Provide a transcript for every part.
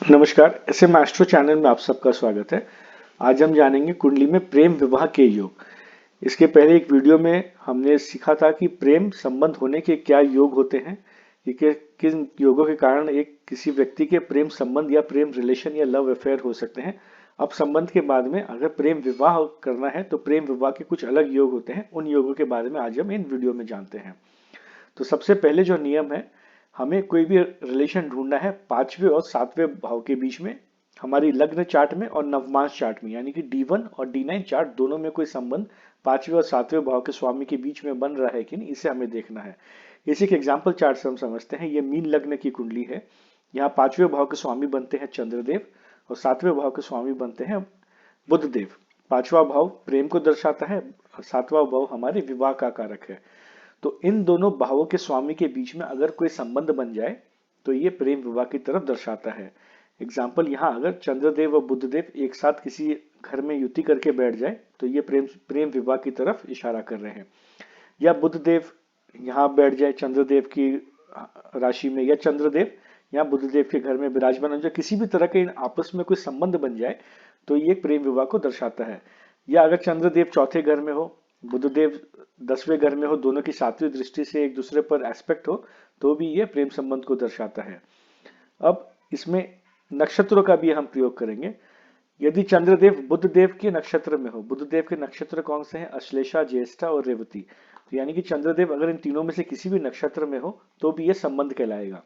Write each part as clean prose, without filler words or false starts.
नमस्कार, ऐसे master channel में आप सबका स्वागत है। आज हम जानेंगे कुंडली में प्रेम विवाह के योग। इसके पहले एक वीडियो में हमने सीखा था कि प्रेम संबंध होने के क्या योग होते हैं, कि किन योगों के कारण एक किसी व्यक्ति के प्रेम संबंध या प्रेम रिलेशन या लव अफेयर हो सकते हैं। अब संबंध के बाद में अगर प्रेम विवाह करना है तो प्रेम विवाह के कुछ अलग योग होते हैं। उन योगों के बारे में आज हम इन वीडियो में जानते हैं। तो सबसे पहले जो नियम है, हमें कोई भी रिलेशन ढूंढना है पांचवें और सातवें भाव के बीच में, हमारी लग्न चार्ट में और नवमांश चार्ट में, यानी कि D1 और D9 चार्ट दोनों में कोई संबंध पांचवें और सातवें भाव के स्वामी के बीच में बन रहा है कि नहीं, इसे हमें देखना है। इसी के एग्जाम्पल चार्ट से हम समझते हैं। ये मीन लग्न की कुंडली है। यहाँ पांचवें भाव के स्वामी बनते हैं चंद्रदेव और सातवें भाव के स्वामी बनते हैं बुध देव। पांचवा भाव प्रेम को दर्शाता है, सातवां भाव हमारे विवाह का कारक है। तो इन दोनों भावों के स्वामी के बीच में अगर कोई संबंध बन जाए तो ये प्रेम विवाह की तरफ दर्शाता है। एग्जाम्पल, यहाँ अगर चंद्रदेव और बुधदेव एक साथ किसी घर में युति करके बैठ जाए तो ये प्रेम प्रेम विवाह की तरफ इशारा कर रहे हैं। या बुधदेव यहाँ बैठ जाए चंद्रदेव की राशि में, या चंद्रदेव यहाँ बुधदेव के घर में विराजमान हो जाए, किसी भी तरह के इन आपस में कोई संबंध बन जाए तो ये प्रेम विवाह को दर्शाता है। या अगर चंद्रदेव चौथे घर में हो, बुधदेव 10वें घर में हो, दोनों की सातवीं दृष्टि से एक दूसरे पर एस्पेक्ट हो, तो भी ये प्रेम संबंध को दर्शाता है। अब इसमें नक्षत्रों का भी हम प्रयोग करेंगे। यदि चंद्रदेव बुधदेव के नक्षत्र में हो, बुधदेव के नक्षत्र कौन से हैं? अश्लेषा, ज्येष्ठा और रेवती। तो यानी कि चंद्रदेव अगर इन तीनों में से किसी भी नक्षत्र में हो तो भी ये संबंध कहलाएगा।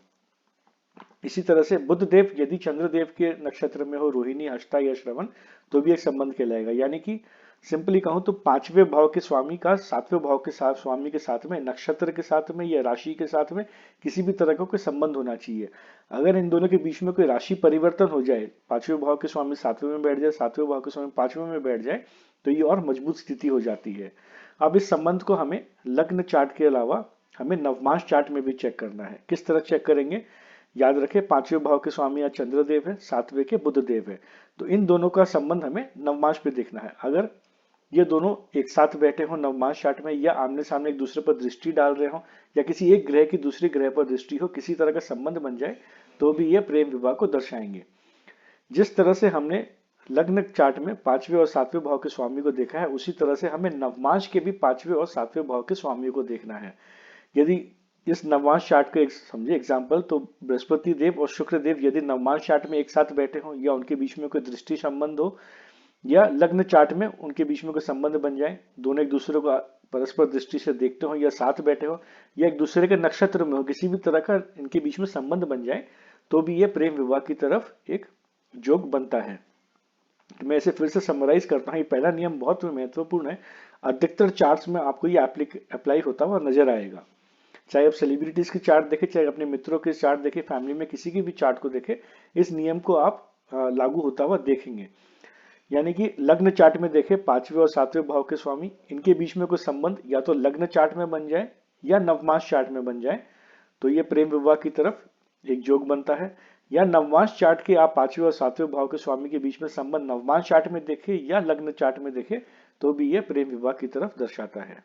इसी तरह से बुधदेव यदि चंद्रदेव के नक्षत्र में हो, रोहिणी, हस्ता या श्रवण, तो भी एक संबंध कहलाएगा। यानी कि सिंपली कहूं तो पांचवें भाव के स्वामी का सातवें भाव के साथ स्वामी के साथ में, नक्षत्र के साथ में या राशि के साथ में किसी भी तरह का कोई संबंध होना चाहिए। अगर इन दोनों के बीच में कोई राशि परिवर्तन हो जाए, पांचवें भाव के स्वामी सातवें में बैठ जाए, सातवें भाव के स्वामी पांचवें में बैठ जाए, तो ये और मजबूत स्थिति हो जाती है। अब इस संबंध को हमें लग्न चार्ट के अलावा हमें नवमांश चार्ट में भी चेक करना है। किस तरह चेक करेंगे? याद रखें, पांचवें भाव के स्वामी या चंद्रदेव है, सातवें के बुधदेव है। तो इन दोनों का संबंध हमें नवमांश पे देखना है। अगर ये दोनों एक साथ बैठे हो नवमांश चार्ट में, या आमने सामने एक दूसरे पर दृष्टि डाल रहे हो, या किसी एक ग्रह की दूसरे ग्रह पर दृष्टि हो, किसी तरह का संबंध बन जाए, तो भी ये प्रेम विवाह को दर्शाएंगे। जिस तरह से हमने लग्न चार्ट में पांचवें और सातवें भाव के स्वामी को देखा है, उसी तरह से हमें नवमांश के भी पांचवें और सातवें भाव के स्वामी को देखना है। यदि इस नवमांश चार्ट का एक समझे एग्जाम्पल, तो बृहस्पति देव और शुक्र देव यदि नवमांश चार्ट में एक साथ बैठे हो, या उनके बीच में कोई दृष्टि संबंध हो, या लग्न चार्ट में उनके बीच में कोई संबंध बन जाए, दोनों एक दूसरे को परस्पर दृष्टि से देखते हो, या साथ बैठे हो, या एक दूसरे के नक्षत्र में हो, किसी भी तरह का इनके बीच में संबंध बन जाए, तो भी ये प्रेम विवाह की तरफ एक योग बनता है। तो मैं इसे फिर से समराइज करता हूँ। ये पहला नियम बहुत महत्वपूर्ण है। अधिकतर चार्ट्स में आपको ये अप्लाई होता हुआ नजर आएगा। चाहे आप सेलिब्रिटीज की चार्ट देखें, चाहे अपने मित्रों के चार्ट देखें, फैमिली में किसी की भी चार्ट को देखें, इस नियम को आप लागू होता हुआ देखेंगे। यानी कि लग्न चार्ट में देखें, पांचवें और सातवें भाव के स्वामी, इनके बीच में कोई संबंध या तो लग्न चार्ट में बन जाए या नवमांश चार्ट में बन जाए, तो ये प्रेम विवाह की तरफ एक योग बनता है। या नवमांश चार्ट के आप पांचवें और सातवें भाव के स्वामी के बीच में संबंध नवमांश चार्ट में देखें या लग्न चार्ट में देखें, तो भी ये प्रेम विवाह की तरफ दर्शाता है।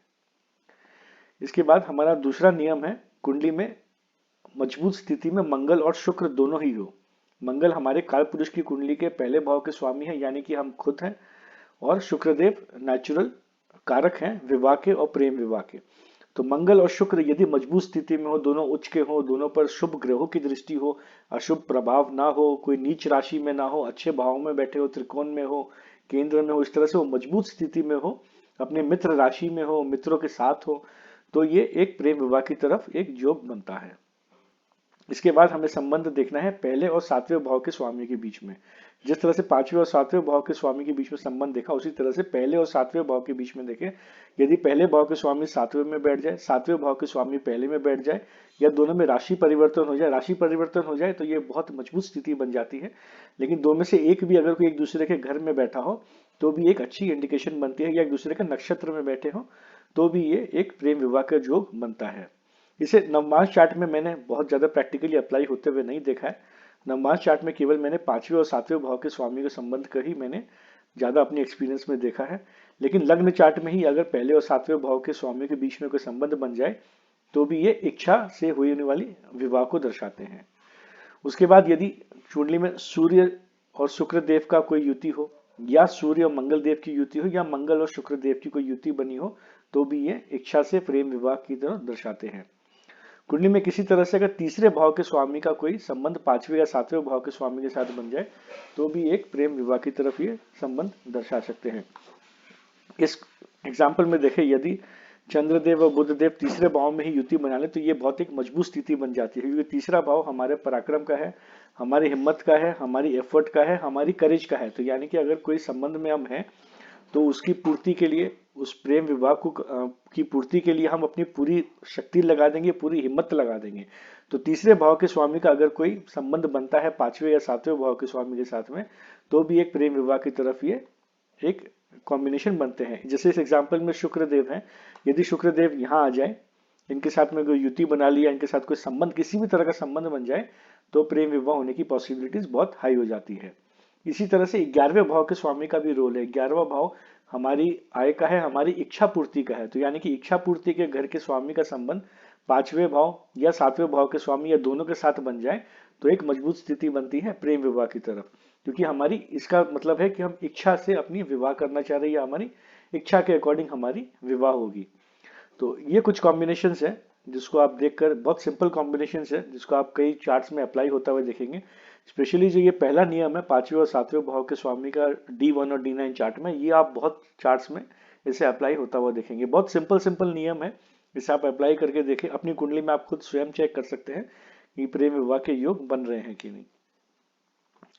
इसके बाद हमारा दूसरा नियम है, कुंडली में मजबूत स्थिति में मंगल और शुक्र दोनों ही हो। मंगल हमारे काल पुरुष की कुंडली के पहले भाव के स्वामी है, यानी कि हम खुद हैं, और शुक्रदेव नेचुरल कारक हैं विवाह के और प्रेम विवाह के। तो मंगल और शुक्र यदि मजबूत स्थिति में हो, दोनों उच्च के हो, दोनों पर शुभ ग्रहों की दृष्टि हो, अशुभ प्रभाव ना हो, कोई नीच राशि में ना हो, अच्छे भाव में बैठे हो, त्रिकोण में हो, केंद्र में हो, इस तरह से वो मजबूत स्थिति में हो, अपने मित्र राशि में हो, मित्रों के साथ हो, तो ये एक प्रेम विवाह की तरफ एक योग बनता है। इसके बाद हमें संबंध देखना है पहले और सातवें भाव के स्वामी के बीच में। जिस तरह से पांचवें और सातवें भाव के स्वामी के बीच में संबंध देखा, उसी तरह से पहले और सातवें भाव के बीच में देखें। यदि पहले भाव के स्वामी सातवें में बैठ जाए, सातवें भाव के स्वामी पहले में बैठ जाए, या दोनों में राशि परिवर्तन हो जाए, राशि परिवर्तन हो जाए तो ये बहुत मजबूत स्थिति बन जाती है। लेकिन दो में से एक भी अगर कोई एक दूसरे के घर में बैठा हो तो भी एक अच्छी इंडिकेशन बनती है, या एक दूसरे के नक्षत्र में बैठे हो तो भी ये एक प्रेम विवाह का योग बनता है। इसे नवमांश चार्ट में मैंने बहुत ज्यादा प्रैक्टिकली अप्लाई होते हुए नहीं देखा है। नवमांश चार्ट में केवल मैंने पांचवें और सातवें भाव के स्वामी के संबंध का ही मैंने ज्यादा अपने एक्सपीरियंस में देखा है। लेकिन लग्न चार्ट में ही अगर पहले और सातवें भाव के स्वामी के बीच में कोई संबंध बन जाए तो भी ये इच्छा से होने वाली विवाह को दर्शाते हैं। उसके बाद यदि कुंडली में सूर्य और शुक्र देव का कोई युति हो, या सूर्य और मंगल देव की युति हो, या मंगल और शुक्र देव की कोई युति बनी हो, तो भी ये इच्छा से प्रेम विवाह की तरह दर्शाते हैं। कुंडली में किसी तरह से अगर तीसरे भाव के स्वामी का कोई संबंध पांचवें या सातवें भाव के स्वामी के साथ बन जाए, तो भी एक प्रेम विवाह की तरफ ये संबंध दर्शा सकते हैं। इस एग्जाम्पल में देखें, यदि चंद्रदेव और बुधदेव तीसरे भाव में ही युति बना ले, तो ये बहुत एक मजबूत स्थिति बन जाती है, क्योंकि तीसरा भाव हमारे पराक्रम का है, हमारी हिम्मत का है, हमारी एफर्ट का है, हमारी करेज का है। तो यानी कि अगर कोई संबंध में हम हैं, तो उसकी पूर्ति के लिए, उस प्रेम विवाह को की पूर्ति के लिए हम अपनी पूरी शक्ति लगा देंगे, पूरी हिम्मत लगा देंगे। तो तीसरे भाव के स्वामी का अगर कोई संबंध बनता है पांचवें या सातवें भाव के स्वामी के साथ में, तो भी एक प्रेम विवाह की तरफ ये एक कॉम्बिनेशन बनते हैं। जैसे इस एग्जाम्पल में शुक्रदेव हैं, यदि शुक्रदेव यहाँ आ जाए, इनके साथ में कोई युति बना लिया, इनके साथ कोई संबंध, किसी भी तरह का संबंध बन जाए, तो प्रेम विवाह होने की पॉसिबिलिटीज बहुत हाई हो जाती है। इसी तरह से 11वें भाव के स्वामी का भी रोल है। 11वां भाव हमारी आय का है, हमारी इच्छा पूर्ति का है। तो यानी कि इच्छा पूर्ति के घर के स्वामी का संबंध पांचवें भाव या सातवें भाव के स्वामी या दोनों के साथ बन जाए, तो एक मजबूत स्थिति बनती है प्रेम विवाह की तरफ, क्योंकि हमारी इसका मतलब है कि हम इच्छा से अपनी विवाह करना चाह रहे हैं, या हमारी इच्छा के अकॉर्डिंग हमारी विवाह होगी। तो ये कुछ कॉम्बिनेशंस है जिसको आप देखकर, बहुत सिंपल कॉम्बिनेशंस है जिसको आप कई चार्ट्स में अप्लाई होता हुआ देखेंगे। स्पेशली जो ये पहला नियम है पांचवें और सातवें भाव के स्वामी का D1 और D9 चार्ट में, ये आप बहुत चार्ट्स में इसे अप्लाई होता हुआ देखेंगे। बहुत सिंपल नियम है, इसे आप अप्लाई करके देखें। अपनी कुंडली में आप खुद स्वयं चेक कर सकते हैं कि प्रेम विवाह के योग बन रहे हैं कि नहीं।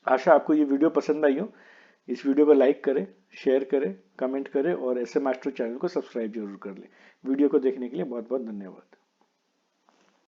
आशा आपको ये वीडियो पसंद आई हो। इस वीडियो को लाइक करें, शेयर करें, कमेंट करें और ऐसे मास्टर चैनल को सब्सक्राइब जरूर कर लें। वीडियो को देखने के लिए बहुत बहुत धन्यवाद।